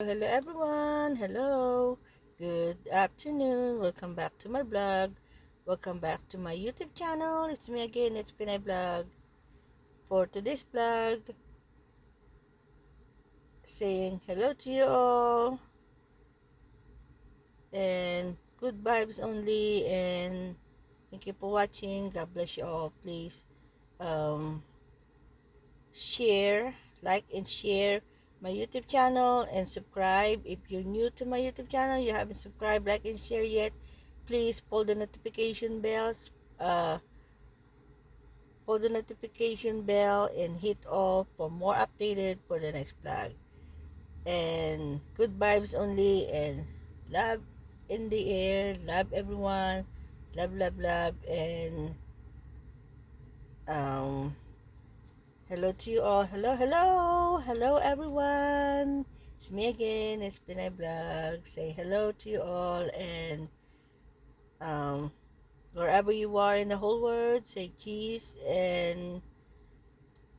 Hello everyone, hello, good afternoon, welcome back to my blog, welcome back to my YouTube channel. It's me again, it's Pinay Vlog. For today's vlog, saying hello to you all, and good vibes only, and thank you for watching. God bless you all. Please um, share, like and share my YouTube channel, and subscribe. If you're new to my YouTube channel, you haven't subscribed, like and share yet, please pull the notification bells, uh pull the notification bell and hit all for more updated for the next vlog. And good vibes only, and love in the air, love everyone, love, and um hello to you all. Hello everyone. It's me again, it's Pinay Vlog. Say hello to you all, and um wherever you are in the whole world, say cheese, and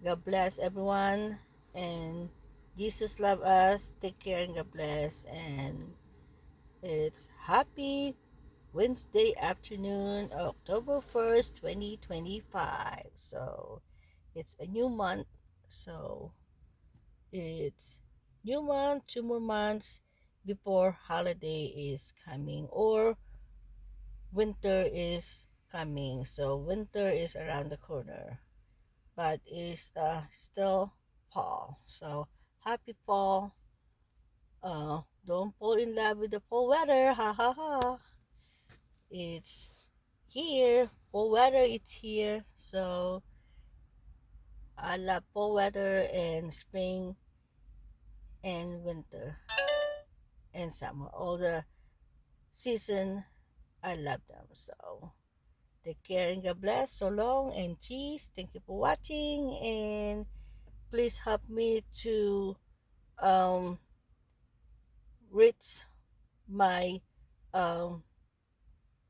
God bless everyone, and Jesus love us. Take care and God bless. And it's happy Wednesday afternoon, October 1st, 2025. So it's a new month. So it's new month, 2 more months before holiday is coming, or winter is coming. So winter is around the corner, but it's still fall. So happy fall. Don't fall in love with the fall weather. Ha ha ha. It's here. Fall weather, it's here. So I love fall weather and spring and winter and summer. All the season, I love them. So take care and God bless. So long and cheese. Thank you for watching, and please help me to um reach my um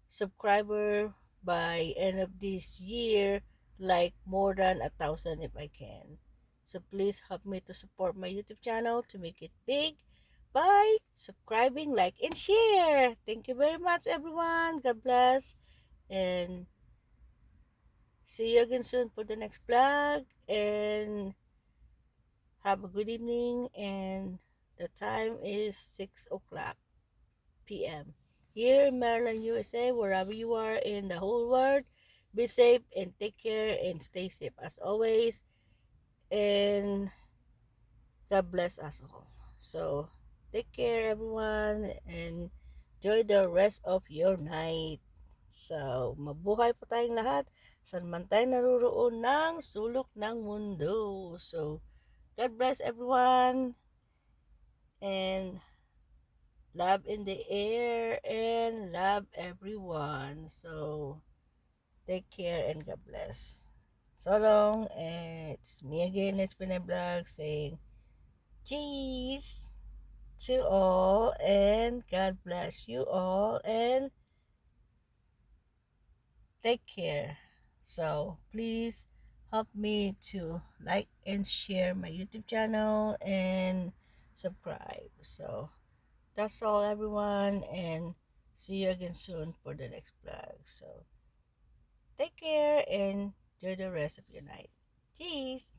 subscriber by end of this year, like more than 1,000 if I can. So please help me to support my YouTube channel to make it big by subscribing, like and share. Thank you very much everyone. God bless, and see you again soon for the next vlog, and have a good evening. And the time is 6 o'clock p.m. here in Maryland, USA. Wherever you are in the whole world, be safe and take care and stay safe as always. And God bless us all. So take care everyone, and enjoy the rest of your night. So mabuhay po tayong lahat saan man tayo naruroon ng sulok ng mundo. So God bless everyone, and love in the air, and love everyone. So take care and God bless. So long, and it's me again, it's been a vlog saying cheese to all, and God bless you all, and take care. So please help me to like and share my YouTube channel and subscribe. So that's all everyone, and see you again soon for the next vlog. So take care and enjoy the rest of your night. Cheers!